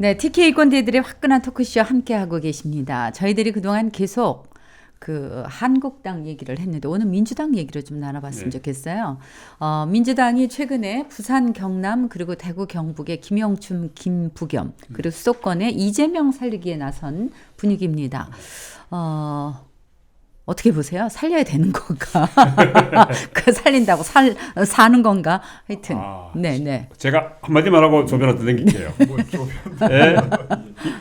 네, TK 꼰대들의 화끈한 토크쇼 함께하고 계십니다. 저희들이 그동안 계속 그 한국당 얘기를 했는데 오늘 민주당 얘기를 좀 나눠봤으면 좋겠어요. 민주당이 최근에 부산, 경남 그리고 대구, 경북의 김영춘, 김부겸 그리고 수도권에 이재명 살리기에 나선 분위기입니다. 어떻게 보세요? 살려야 되는 건가? 그 살린다고 사는 건가? 하여튼 네네. 제가 한마디만 하고 조변한테 넘길게요. 네,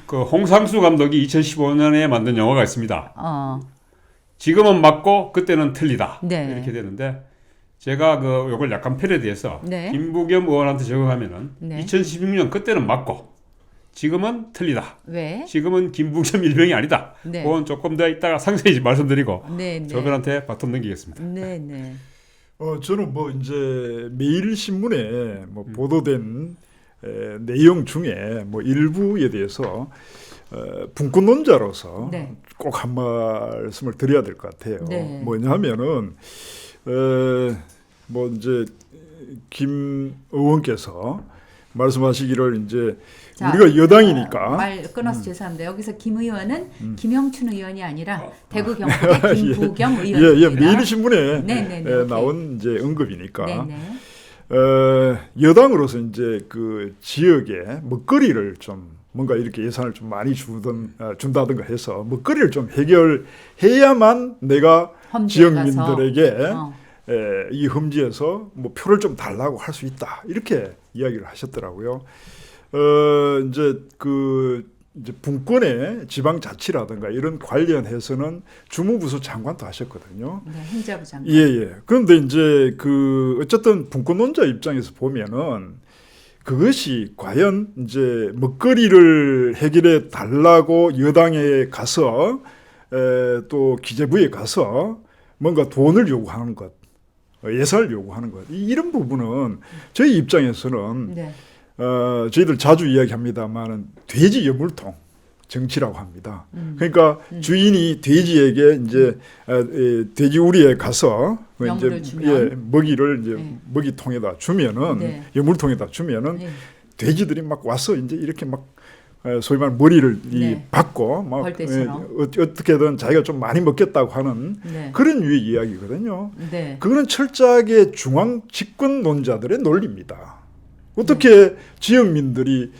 그 홍상수 감독이 2015년에 만든 영화가 있습니다. 지금은 맞고 그때는 틀리다. 네. 이렇게 되는데 제가 그 요걸 약간 패러디해서 네. 김부겸 의원한테 적용하면은 네. 2016년 그때는 맞고 지금은 틀리다. 왜? 지금은 김부겸 일병이 아니다. 네. 그건 조금 더 이따가 상세히 말씀드리고 네. 조변한테 바톤 넘기겠습니다. 네네. 저는 뭐 이제 매일 신문에 뭐 보도된 내용 중에 뭐 일부에 대해서 분권론자로서 네. 꼭 한 말씀을 드려야 될 것 같아요. 네. 뭐냐면은 뭐 이제 김 의원께서 말씀하시기를 이제 자, 우리가 여당이니까 말 끊어서 죄송합니다. 여기서 김 의원은 김영춘 의원이 아니라 대구 경북의 김부겸 의원입니다. 예, 매일신문에 네네네, 나온 이제 언급이니까 네네. 여당으로서 이제 그 지역에 먹거리를 좀 뭔가 이렇게 예산을 좀 많이 준다든가 해서 먹거리를 좀 해결해야만 내가 지역민들에게 이 험지에서 뭐 표를 좀 달라고 할 수 있다 이렇게 이야기를 하셨더라고요. 이제 분권의 지방자치라든가 이런 관련해서는 주무부서 장관도 하셨거든요. 네, 행자부 장관. 예. 그런데 이제 그 어쨌든 분권론자 입장에서 보면은 그것이 과연 이제 먹거리를 해결해 달라고 여당에 가서 또 기재부에 가서 뭔가 돈을 요구하는 것, 예산을 요구하는 것 이런 부분은 저희 입장에서는 네. 저희들 자주 이야기합니다만은 돼지 여물통 정치라고 합니다. 그러니까 주인이 돼지에게 이제 돼지우리에 가서 이제 먹이를 이제 먹이통에다 주면은 여물통에다 주면은 돼지들이 막 와서 이제 이렇게 막 소위 말하는 머리를 받고 막 어떻게든 자기가 좀 많이 먹겠다고 하는 그런 유의 이야기거든요. 그거는 철저하게 중앙 집권론자들의 논리입니다. 어떻게 지역민들이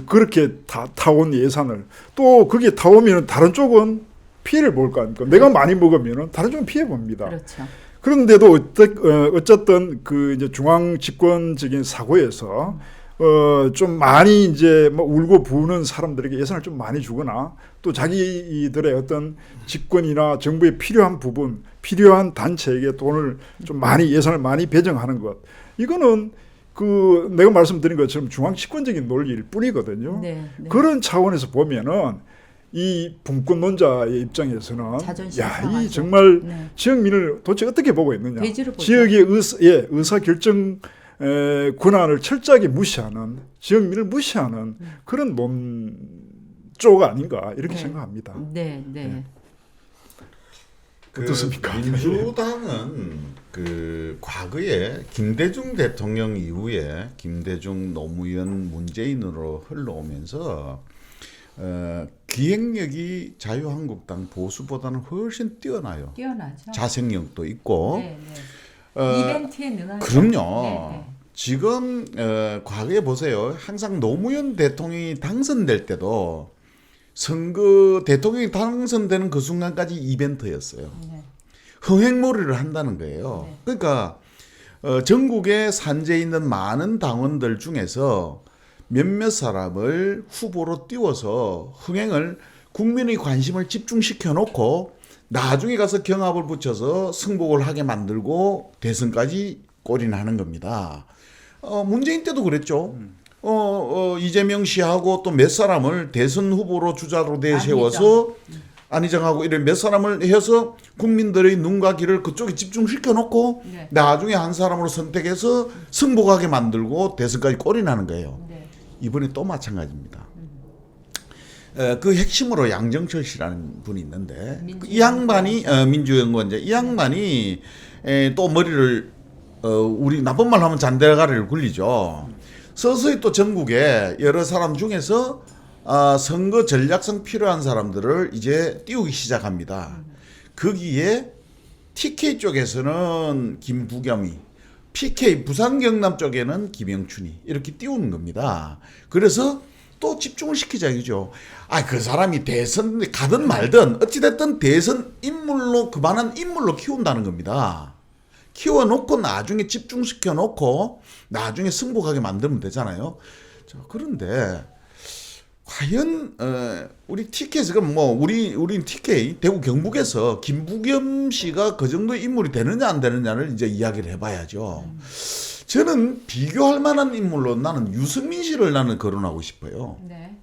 그렇게 타온 예산을 또 그게 타오면 다른 쪽은 피해를 볼 거 아닙니까? 내가 많이 먹으면 다른 쪽은 피해 봅니다. 그렇죠. 그런데도 어쨌든 그 이제 중앙 집권적인 사고에서 좀 많이 이제 뭐 울고 부는 사람들에게 예산을 좀 많이 주거나 또 자기들의 어떤 집권이나 정부에 필요한 부분, 필요한 단체에게 돈을 좀 많이 예산을 많이 배정하는 것 이거는 그 내가 말씀드린 것처럼 중앙 집권적인 논리일 뿐이거든요. 그런 차원에서 보면은 이 분권론자의 입장에서는 이 정말 지역민을 도대체 어떻게 보고 있느냐. 지역의 의사 결정 권한을 철저하게 무시하는 지역민을 무시하는 그런 논조가 아닌가 이렇게 생각합니다. 네. 어떻습니까? 민주당은 그 과거에 김대중 대통령 이후에 김대중 노무현 문재인으로 흘러오면서 기획력이 자유한국당 보수보다는 훨씬 뛰어나요. 뛰어나죠. 자생력도 있고. 이벤트에 능하죠. 그럼요. 지금 과거에 보세요. 항상 노무현 대통령이 당선될 때도 선거 대통령이 당선되는 그 순간까지 이벤트였어요. 흥행몰이를 한다는 거예요. 그러니까 전국에 산재해 있는 많은 당원들 중에서 몇몇 사람을 후보로 띄워서 흥행을 국민의 관심을 집중시켜 놓고 나중에 가서 경합을 붙여서 승복을 하게 만들고 대선까지 골인하는 겁니다. 문재인 때도 그랬죠. 이재명 씨하고 또 몇 사람을 대선 후보로 주자로 내세워서 안희정하고 이런 몇 사람을 해서 국민들의 눈과 귀를 그쪽에 집중시켜 놓고 나중에 한 사람으로 선택해서 승복하게 만들고 대선까지 골인하는 거예요. 이번에 또 마찬가지입니다. 그 핵심으로 양정철 씨라는 분이 있는데 이 양반이 민주연구원자 이 양반이 또 머리를 우리 나쁜 말 하면 잔대가리를 굴리죠. 서서히 또 전국에 여러 사람 중에서 선거 전략성 필요한 사람들을 이제 띄우기 시작합니다. 거기에 TK 쪽에서는 김부겸이, PK 부산 경남 쪽에는 김영춘이 이렇게 띄우는 겁니다. 그래서 또 집중을 시키자 이죠. 그 사람이 대선 가든 말든 어찌됐든 대선 인물로 그만한 인물로 키운다는 겁니다. 키워놓고 나중에 집중시켜놓고 나중에 승복하게 만들면 되잖아요. 자, 그런데 과연 우리 TK에서 그럼 뭐 우리 TK 대구 경북에서 김부겸 씨가 그 정도 인물이 되느냐 안 되느냐를 이제 이야기를 해봐야죠. 저는 비교할 만한 인물로 나는 유승민 씨를 나는 거론하고 싶어요. 네.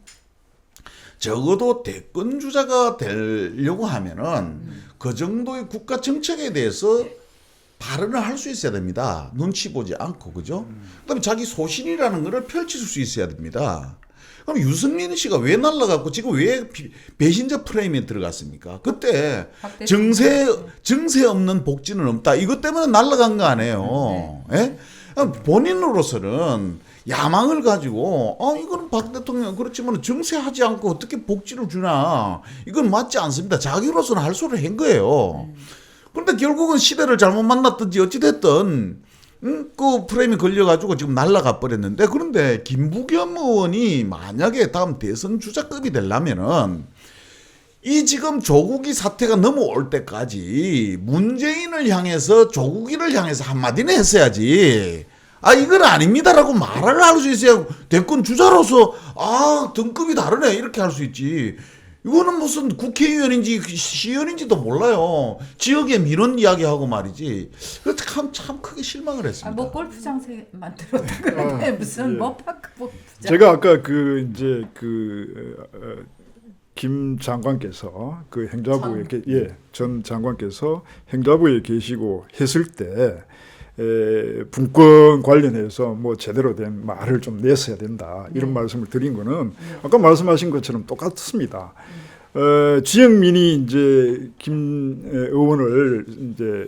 적어도 대권 주자가 되려고 하면은 그 정도의 국가 정책에 대해서 발언을 할 수 있어야 됩니다. 눈치 보지 않고 그죠? 그다음에 자기 소신이라는 것을 펼칠 수 있어야 됩니다. 그럼 유승민 씨가 왜 날라갔고 지금 왜 배신자 프레임에 들어갔습니까? 그때 정세 없는 복지는 없다. 이것 때문에 날라간 거 아니에요. 예? 본인으로서는 야망을 가지고 이거는 박 대통령 그렇지만 정세하지 않고 어떻게 복지를 주나 이건 맞지 않습니다. 자기로서는 할 소리를 한 거예요. 그런데 결국은 시대를 잘못 만났든지 어찌됐든 그 프레임이 걸려가지고 지금 날아가 버렸는데 그런데 김부겸 의원이 만약에 다음 대선 주자급이 되려면은 이 지금 조국이 사태가 넘어올 때까지 문재인을 향해서 조국이를 향해서 한마디는 했어야지. 이건 아닙니다라고 말을 할 수 있어야 대권 주자로서 등급이 다르네 이렇게 할 수 있지. 이거는 무슨 국회의원인지 시의원인지도 몰라요. 지역의 민원 이야기하고 말이지. 그래서 참 크게 실망을 했습니다. 뭐 골프장 만들었다 그러는데 무슨 뭐 파크 골프장. 제가 아까 김 장관께서 그 행자부에 전 장관께서 행자부에 계시고 했을 때 분권 관련해서 뭐 제대로 된 말을 좀 냈어야 된다 이런 말씀을 드린 거는 아까 말씀하신 것처럼 똑같습니다. 지역민이 이제 김 의원을 이제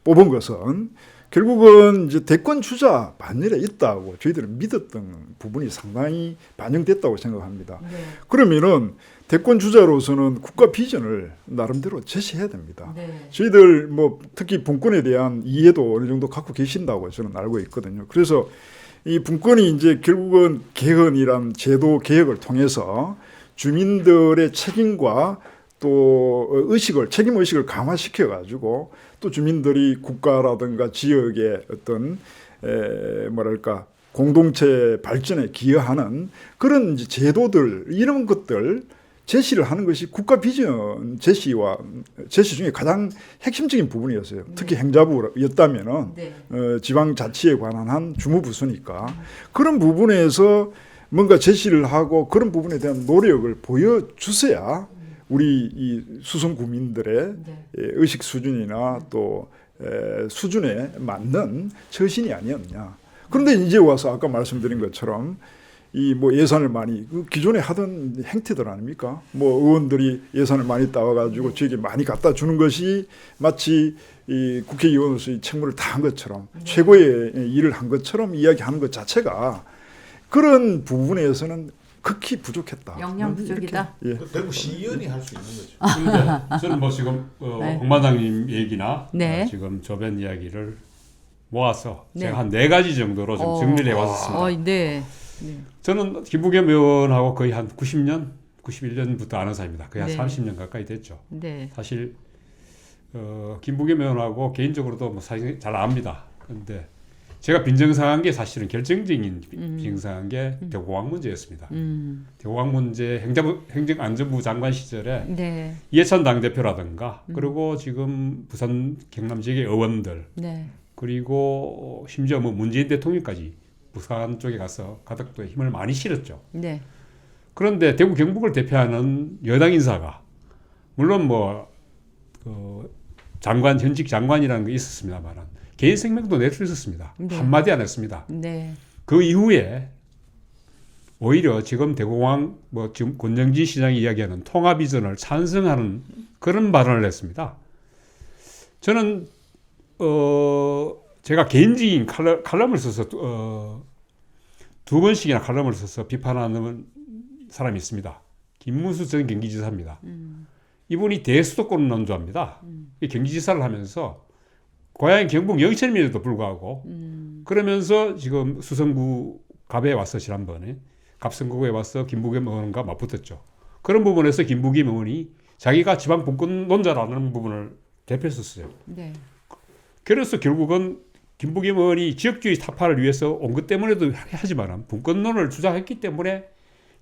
뽑은 것은 결국은 이제 대권 주자 반열에 있다고 저희들은 믿었던 부분이 상당히 반영됐다고 생각합니다. 네. 그러면은 대권 주자로서는 국가 비전을 나름대로 제시해야 됩니다. 네. 저희들 뭐 특히 분권에 대한 이해도 어느 정도 갖고 계신다고 저는 알고 있거든요. 그래서 이 분권이 이제 결국은 개헌이란 제도 개혁을 통해서 주민들의 책임과 또 책임 의식을 강화시켜 가지고 또 주민들이 국가라든가 지역의 어떤 공동체 발전에 기여하는 그런 이제 제도들 이런 것들 제시를 하는 것이 국가 비전 제시 중에 가장 핵심적인 부분이었어요. 특히 행자부였다면은 지방자치에 관한 한 주무부서니까 그런 부분에서 뭔가 제시를 하고 그런 부분에 대한 노력을 보여주셔야 우리 이 수성 구민들의 의식 수준이나 또 수준에 맞는 처신이 아니었냐. 그런데 이제 와서 아까 말씀드린 것처럼 이 뭐 예산을 많이 기존에 하던 행태들 아닙니까? 뭐 의원들이 예산을 많이 따와가지고 저에게 많이 갖다 주는 것이 마치 이 국회의원으로서의 책무를 다한 것처럼 최고의 일을 한 것처럼 이야기하는 것 자체가 그런 부분에서는 극히 부족했다. 역량 부족이다. 대구 시의원이 할 수 있는 거죠. 저는 뭐 지금 홍마당님 얘기나 네. 지금 주변 이야기를 모아서 제가 한 4가지 정도로 좀 정리를 해왔습니다. 네. 저는 김부겸 의원하고 거의 한 90년, 91년부터 아는 사이입니다. 거의 한 30년 가까이 됐죠. 네. 사실 김부겸 의원하고 개인적으로도 뭐 사실 잘 압니다. 그런데 제가 빈정상한 게 사실은 결정적인 빈정상한 게 대구공항 문제였습니다. 대구공항 문제 행정안전부 장관 시절에 이해찬 당대표라든가 그리고 지금 부산 경남 지역의 의원들 그리고 심지어 뭐 문재인 대통령까지 부산 쪽에 가서 가덕도에 힘을 많이 실었죠. 그런데 대구 경북을 대표하는 여당 인사가 물론 뭐 장관 현직 장관이라는 게 있었습니다만 개인 생명도 낼 수 있었습니다. 한마디 안 했습니다. 그 이후에 오히려 지금 대구공항 뭐 지금 권영진 시장이 이야기하는 통합 이전을 찬성하는 그런 발언을 했습니다. 저는 제가 개인적인 칼럼을 써서 두 번씩이나 칼럼을 써서 비판하는 사람이 있습니다. 김문수 전 경기지사입니다. 이분이 대수도권 논조합니다. 이 경기지사를 하면서 고향이 경북 영천임에도 불구하고 그러면서 지금 수성구 갑에 와서 지난번에 갑선거구에 와서 김부겸 의원과 맞붙었죠. 그런 부분에서 김부겸 의원이 자기가 지방 분권론자라는 부분을 대표했었어요. 네. 그래서 결국은 김부겸 의원이 지역주의 타파를 위해서 온 것 때문에도 하지만 분권론을 주장했기 때문에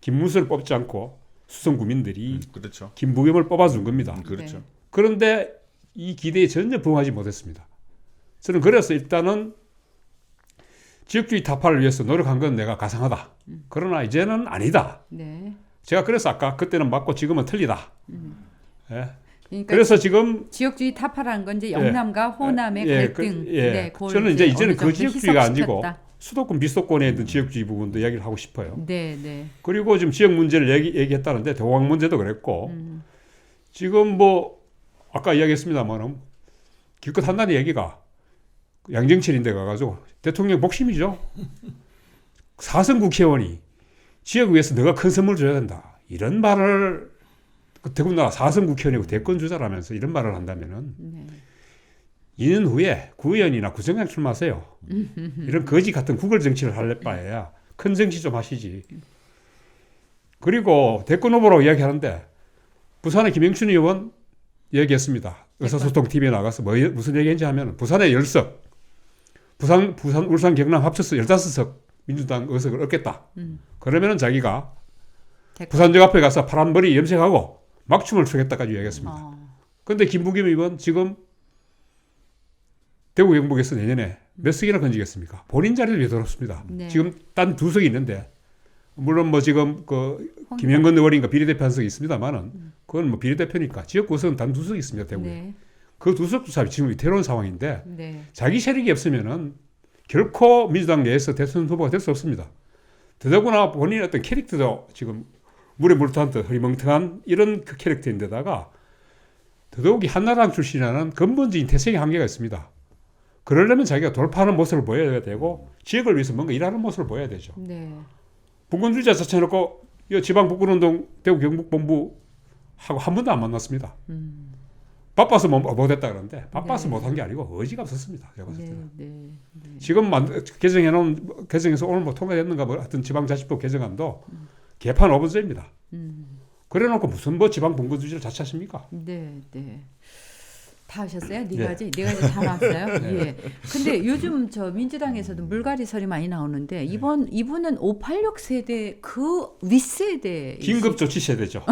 김문수를 뽑지 않고 수성구민들이 그렇죠. 김부겸을 뽑아준 겁니다. 그렇죠. 네. 그런데 이 기대에 전혀 부응하지 못했습니다. 저는 그래서 일단은 지역주의 타파를 위해서 노력한 건 내가 가상하다. 그러나 이제는 아니다. 네. 제가 그래서 아까 그때는 맞고 지금은 틀리다. 예. 그러니까 그래서 지금 지역주의 타파라는 건 이제 영남과 호남의 갈등. 네, 그걸 저는 이제는 어느 그 정도 지역주의가 아니고 희석시켰다. 수도권 비수도권에 있는 지역주의 부분도 이야기를 하고 싶어요. 네, 네. 그리고 지금 지역 문제를 얘기했다는데 대공황 문제도 그랬고 지금 뭐 아까 이야기했습니다만은 기껏 한다는 얘기가 양정철인데 가가지고 대통령 복심이죠. 4선 국회의원이 지역 위해서 너가 큰 선물 줘야 된다. 이런 말을 더군다나 4선 국회의원이고 대권 주자라면서 이런 말을 한다면은 네. 2년 후에 구의원이나 구청장 출마하세요. 이런 거지 같은 구걸 정치를 할 바에야 큰 정치 좀 하시지. 그리고 대권 후보라고 이야기하는데 부산의 김영춘 의원 얘기했습니다. 의사소통 TV에 나가서 무슨 얘기인지 하면 부산의 10석, 부산, 울산, 경남 합쳐서 15석 민주당 의석을 얻겠다. 그러면은 자기가 부산역 앞에 가서 파란 머리 염색하고 막춤을 추겠다까지 이야기했습니다. 그런데 김부겸 의원 지금 대구 경북에서 내년에 몇 석이나 건지겠습니까? 본인 자리를 되돌았습니다. 네. 지금 딴 2석이 있는데 물론 뭐 지금 그 김영건 의원인가 비례대표 한 석이 있습니다만은 그건 뭐 비례대표니까 지역 구석은 단 2석이 있습니다. 대구에. 네. 그 2석도 지금 위태로운 상황인데 네. 자기 세력이 없으면은 결코 민주당 내에서 대선 후보가 될 수 없습니다. 더더구나 본인의 어떤 캐릭터도 지금 물에 물 탄 듯 흐리멍텅한 이런 그 캐릭터인데다가 더더욱이 한나라당 출신이라는 근본적인 태생의 한계가 있습니다. 그러려면 자기가 돌파하는 모습을 보여야 되고 지역을 위해서 뭔가 일하는 모습을 보여야 되죠. 네. 분권주의자 자체해놓고 이 지방 분권운동 대구 경북본부 하고 한 번도 안 만났습니다. 바빠서 못했다 그러는데 바빠서 네. 못한 게 아니고 의지가 없었습니다. 제가 봤을 때는. 네. 네. 지금 개정해놓은 개정해서 오늘 뭐 통과됐는가 뭐 하여튼 지방자치법 개정안도 개판 5번째입니다. 그래놓고 무슨 뭐 지방 분권주의를 자처하십니까? 네. 네. 다 하셨어요? 네 예. 가지? 네 가지 다 나왔어요? 예. 근데 요즘 저 민주당에서도 물갈이설이 많이 나오는데 이분은 586 세대 그 윗세대 긴급 조치 세대죠.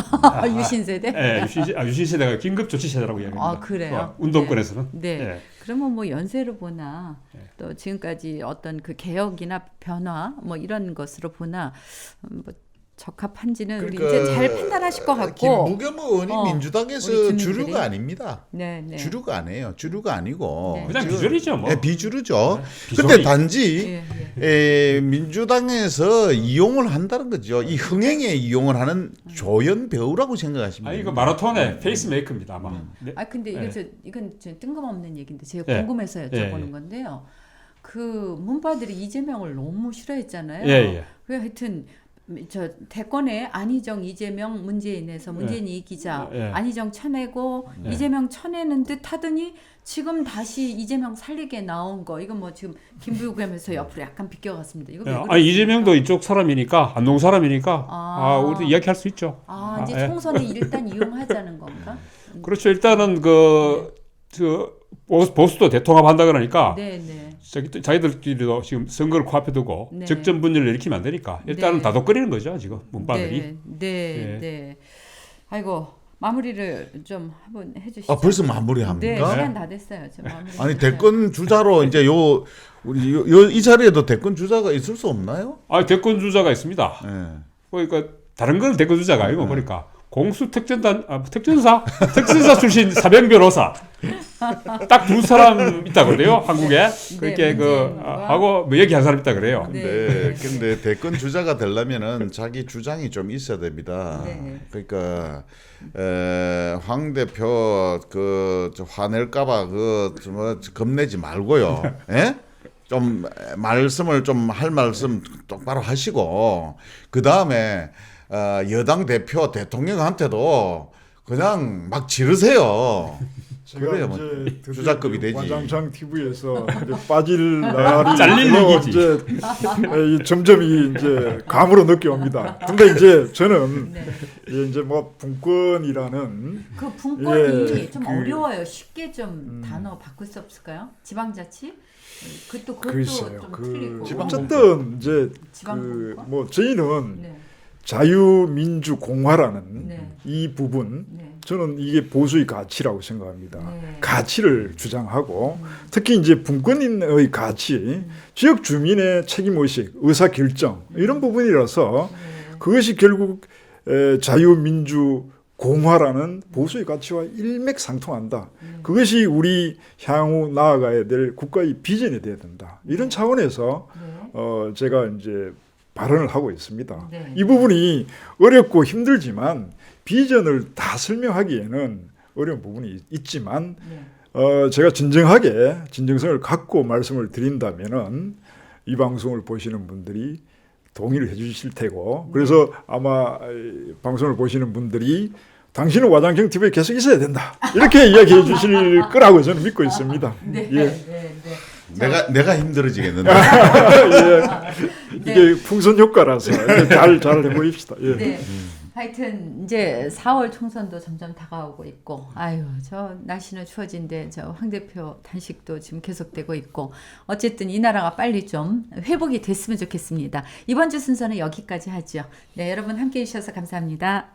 유신 세대? 예, 유신 세대가 긴급 조치 세대라고 이야기합니다. 아, 그래요? 운동권에서는. 네. 예. 그러면 뭐 연세로 보나 네. 또 지금까지 어떤 그 개혁이나 변화 뭐 이런 것으로 보나 뭐 적합한지는 우리 이제 잘 판단하실 것 같고. 김부겸 의원이 우리 민주당에서 주민들이. 주류가 아닙니다. 네, 네. 주류가 아니에요. 주류가 아니고 네. 그냥 지금- 비주류죠, 뭐. 네, 비주류죠. 비주류. 근데 단지 예. 민주당에서 이용을 한다는 거죠. 이 흥행에 이용을 하는 조연 배우라고 생각하시면 아니 이거 됩니다. 마라톤의 페이스메이커입니다, 아마. 네. 아 근데 이거 네. 이건 저 뜬금없는 얘기인데 제가 예. 궁금해서 여쭤보는 예. 건데요. 그 문파들이 이재명을 너무 싫어했잖아요. 예, 예. 그 하여튼 저 대권에 안희정, 이재명, 문재인에서 문재인 이기자, 예. 안희정 쳐내고 예. 이재명 쳐내는 듯 하더니 지금 다시 이재명 살리게 나온 거 이거 뭐 지금 김부겸에서 옆으로 약간 비껴갔습니다. 이거 왜 아, 그렇습니까? 이재명도 이쪽 사람이니까 안동 사람이니까 아. 우리도 이야기할 수 있죠. 아 이제 예. 총선에 일단 이용하자는 건가? 그렇죠. 일단은 저 보수도 대통합한다 그러니까 네네. 자기들끼리도 지금 선거를 코앞에 두고 네. 적전 분열을 일으키면 안 되니까 일단은 네. 다독거리는 거죠 지금 문바들이. 네, 네, 예. 네. 아이고 마무리를 좀 한번 해주시죠. 아, 벌써 마무리합니까? 네, 시간 다 됐어요. 좀 마무리. 아니 대권 주자로 이제 이 자리에도 대권 주자가 있을 수 없나요? 아 대권 주자가 있습니다. 예. 그러니까 다른 건 대권 주자가 아니고 그러니까 공수 특전사 출신 사병 변호사 딱 두 사람 있다 그래요 한국에 그렇게 문재인과. 하고 뭐 얘기한 사람 있다 그래요. 네. 근데 대권 주자가 되려면은 자기 주장이 좀 있어야 됩니다. 네. 그러니까 황 대표 저 화낼까봐 뭐 겁내지 말고요. 예? 좀 말씀을 좀 할 말씀 똑바로 하시고 그 다음에 여당 대표 대통령한테도 그냥 막 지르세요. 제가 그래요, 뭐. 이제 드디어 주작급이 되지. 완장창 TV에서 빠질 날이 잘릴 오고 얘기지. 이제 점점 이제 감으로 느껴옵니다. 근데 이제 저는 네. 이제 뭐 분권이라는 그 분권이 예, 좀 그- 어려워요. 쉽게 좀 단어 바꿀 수 없을까요? 지방자치? 그것도 글쎄요. 좀 그 틀리고. 지방 어쨌든 이제 지방 그 분권? 뭐 저희는 네. 자유민주공화라는 네. 이 부분 네. 저는 이게 보수의 가치라고 생각합니다. 네. 가치를 주장하고 특히 이제 분권인의 가치, 지역 주민의 책임의식, 의사결정 이런 부분이라서 그것이 결국 자유민주 공화라는 보수의 가치와 일맥상통한다. 그것이 우리 향후 나아가야 될 국가의 비전이 돼야 된다. 이런 차원에서 네. 제가 이제 발언을 하고 있습니다. 네. 이 부분이 어렵고 힘들지만 비전을 다 설명하기에는 어려운 부분이 있지만 네. 제가 진정하게 진정성을 갖고 말씀을 드린다면은 이 방송을 보시는 분들이 동의를 해주실 테고 그래서 아마 방송을 보시는 분들이 당신은 와장창 TV에 계속 있어야 된다 이렇게 이야기해 주실 거라고 저는 믿고 있습니다. 네. 예. 네. 네. 내가 힘들어지겠는데. 예. 이게 풍선 효과라서 이제 잘 해보입시다. 예. 네. 하여튼 이제 4월 총선도 점점 다가오고 있고 아유 저 날씨는 추워진데 저 황 대표 단식도 지금 계속되고 있고 어쨌든 이 나라가 빨리 좀 회복이 됐으면 좋겠습니다. 이번 주 순서는 여기까지 하죠. 네, 여러분 함께해 주셔서 감사합니다.